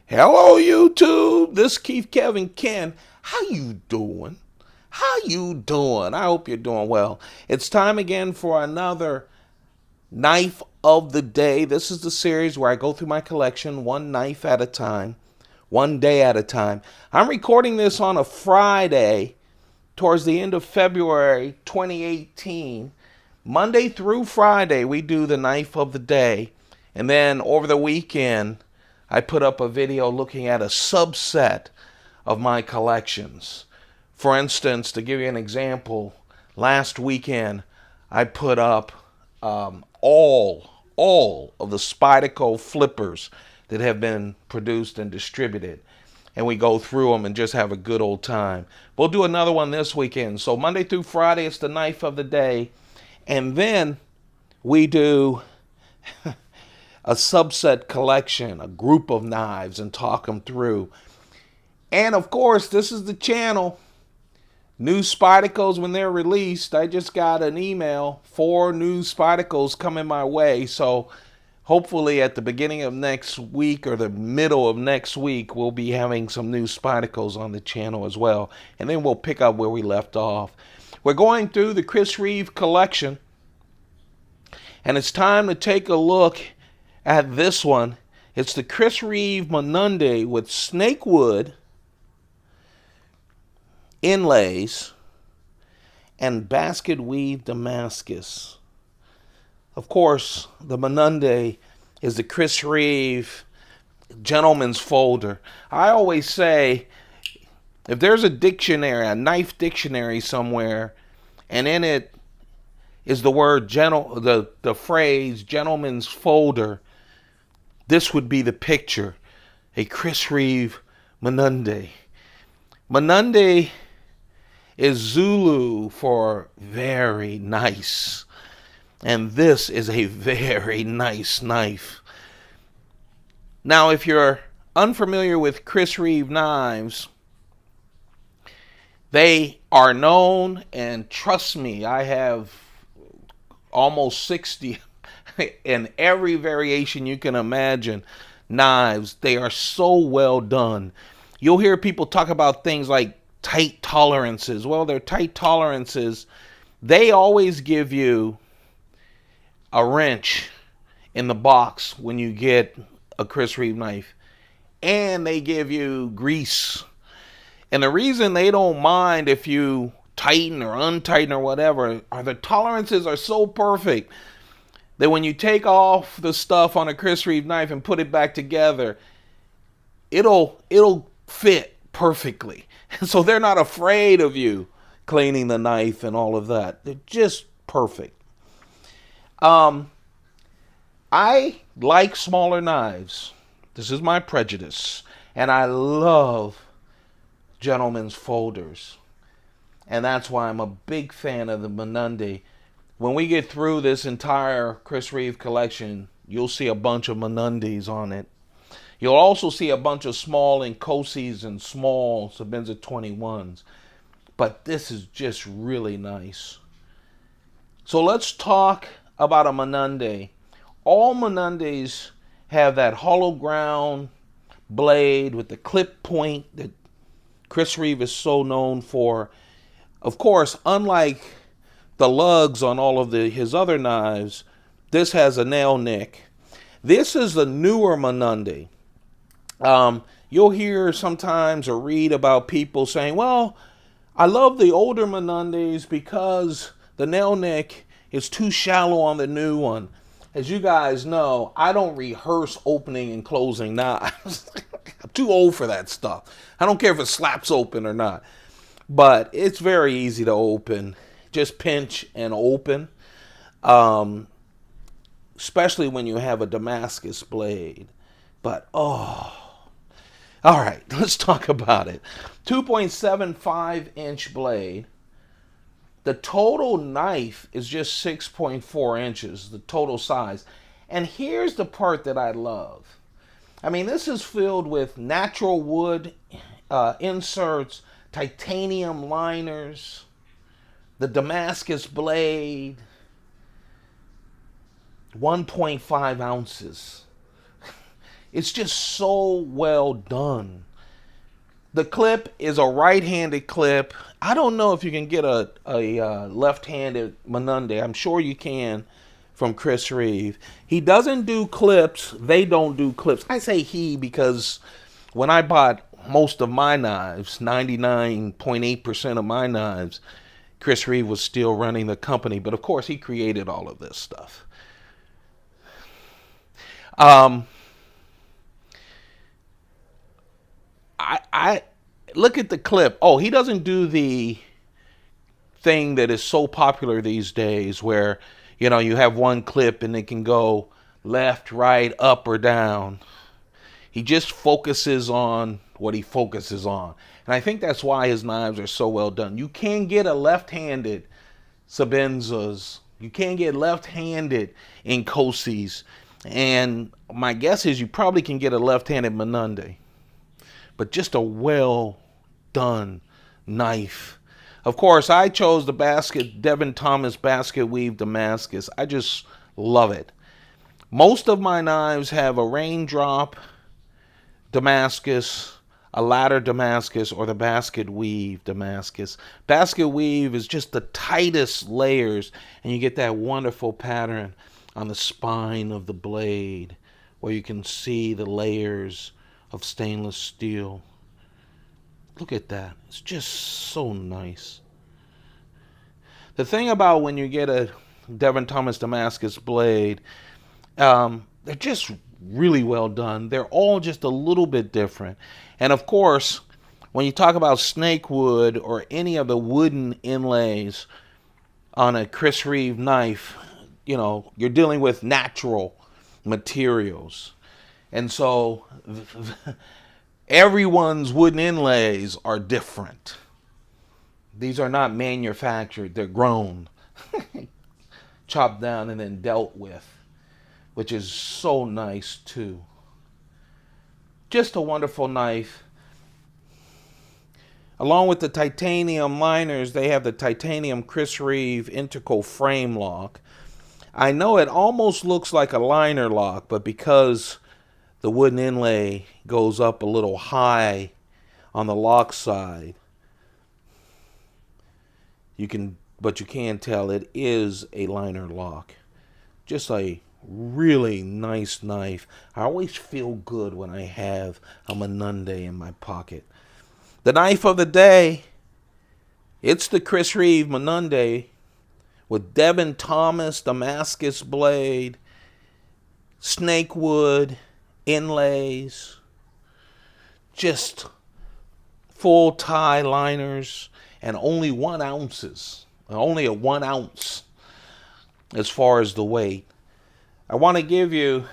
Hello, YouTube. This is Keith Kevin Ken. How you doing? How you doing? I hope you're doing well. It's time again for another knife of the day. This is the series where I go through my collection one knife at a time, one day at a time. I'm recording this on a Friday towards the end of February 2018. Monday through Friday, we do the knife of the day. And then over the weekend, I put up a video looking at a subset of my collections. For instance, to give you an example, last weekend I put up all of the Spyderco flippers that have been produced and distributed. And we go through them and just have a good old time. We'll do another one this weekend. So Monday through Friday, it's the knife of the day. And then we do a subset collection, a group of knives, and talk them through. And of course, this is the channel. New Spydercos when they're released. I just got an email. 4 new Spydercos coming my way. So hopefully at the beginning of next week or the middle of next week, we'll be having some new Spydercos on the channel as well. And then we'll pick up where we left off. We're going through the Chris Reeve collection. And it's time to take a look at this one. It's the Chris Reeve Mnandi with Snakewood inlays and Basketweave Damascus. Of course, the Mnandi is the Chris Reeve gentleman's folder. I always say, if there's a dictionary, a knife dictionary somewhere, and in it is the word the phrase gentleman's folder, this would be the picture. A Chris Reeve Mnandi. Mnandi is Zulu for very nice. And this is a very nice knife. Now, if you're unfamiliar with Chris Reeve knives, they are known, and trust me, I have almost 60 in every variation you can imagine knives. They are so well done. You'll hear people talk about things like tight tolerances. Well, they're tight tolerances. They always give you a wrench in the box when you get a Chris Reeve knife, and they give you grease. And the reason they don't mind if you tighten or untighten or whatever are the tolerances are so perfect that when you take off the stuff on a Chris Reeve knife and put it back together, it'll fit perfectly. And so they're not afraid of you cleaning the knife and all of that. They're just perfect. I like smaller knives. This is my prejudice. And I love gentlemen's folders. And that's why I'm a big fan of the Mnandi. When we get through this entire Chris Reeve collection, you'll see a bunch of Mnandis on it. You'll also see a bunch of small Nkosi's and small Sebenza 21s. But this is just really nice. So let's talk about a Mnandi. All Mnandis have that hollow ground blade with the clip point that Chris Reeve is so known for. Of course, unlike the lugs on all of his other knives, this has a nail nick. This is the newer Mnandi. You'll hear sometimes or read about people saying, well, I love the older Mnandis because the nail nick is too shallow on the new one. As you guys know, I don't rehearse opening and closing knives. I'm too old for that stuff. I don't care if it slaps open or not. But it's very easy to open. Just pinch and open. Especially when you have a Damascus blade. But, oh. All right, let's talk about it. 2.75-inch blade. The total knife is just 6.4 inches, the total size. And here's the part that I love. I mean, this is filled with natural wood inserts, titanium liners, the Damascus blade, 1.5 ounces. It's just so well done. The clip is a right-handed clip. I don't know if you can get a left-handed Mnandi. I'm sure you can from Chris Reeve. He doesn't do clips. They don't do clips. I say he because when I bought most of my knives, 99.8% of my knives, Chris Reeve was still running the company. But of course, he created all of this stuff. I look at the clip. Oh, he doesn't do the thing that is so popular these days where, you have one clip and it can go left, right, up, or down. He just focuses on what he focuses on. And I think that's why his knives are so well done. You can get a left-handed Sabenzas. You can get left-handed Nkosi's. And my guess is you probably can get a left-handed Mnandi. But just a well done knife. Of course, I chose the Devin Thomas Basketweave Damascus. I just love it. Most of my knives have a raindrop Damascus, a ladder Damascus, or the Basketweave Damascus. Basketweave is just the tightest layers, and you get that wonderful pattern on the spine of the blade where you can see the layers of stainless steel. Look at that. It's just so nice. The thing about when you get a Devin Thomas Damascus blade, they're just really well done. They're all just a little bit different. And of course, when you talk about Snakewood or any of the wooden inlays on a Chris Reeve knife, you're dealing with natural materials. And so everyone's wooden inlays are different. These are not manufactured. They're grown, chopped down, and then dealt with, which is so nice too. Just a wonderful knife. Along with the titanium liners, they have the titanium Chris Reeve integral frame lock. I know it almost looks like a liner lock, but because the wooden inlay goes up a little high on the lock side, but you can tell it is a liner lock. Just a really nice knife. I always feel good when I have a Mnandi in my pocket. The knife of the day, it's the Chris Reeve Mnandi with Devin Thomas Damascus blade, Snakewood inlays, just full tie liners, and only 1 ounces. Only a 1 ounce as far as the weight. I want to give you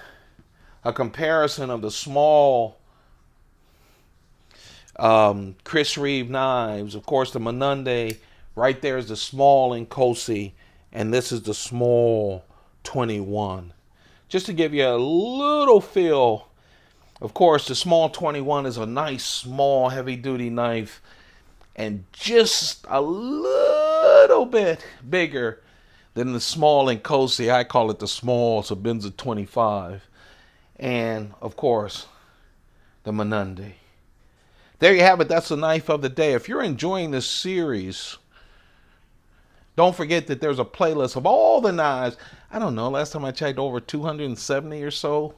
a comparison of the small Chris Reeve knives. Of course, the Mnandi right there is the small Nkosi, and this is the small 21. Just to give you a little feel, of course, the small 21 is a nice, small, heavy-duty knife, and just a little bit bigger than the small Nkosi. I call it the small Sabenzas 25. And, of course, the Mnandi. There you have it. That's the knife of the day. If you're enjoying this series, don't forget that there's a playlist of all the knives. I don't know, last time I checked, over 270 or so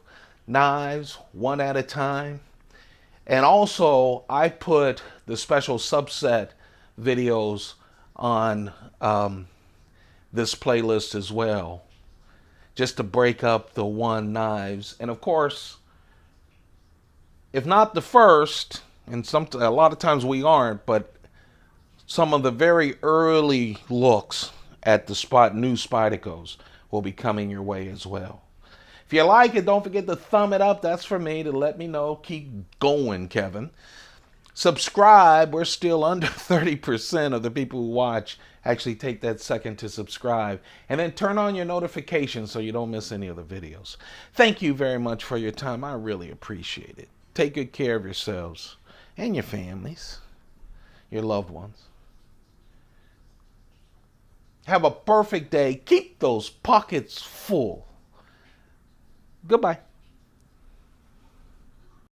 knives, one at a time. And also, I put the special subset videos on this playlist as well, just to break up the one knives. And of course, if not the first, and a lot of times we aren't, but some of the very early looks at the new Spydercos will be coming your way as well. If you like it, don't forget to thumb it up. That's for me to let me know. Keep going, Kevin. Subscribe. We're still under 30% of the people who watch actually take that second to subscribe. And then turn on your notifications so you don't miss any of the videos. Thank you very much for your time. I really appreciate it. Take good care of yourselves and your families, your loved ones. Have a perfect day. Keep those pockets full. Goodbye.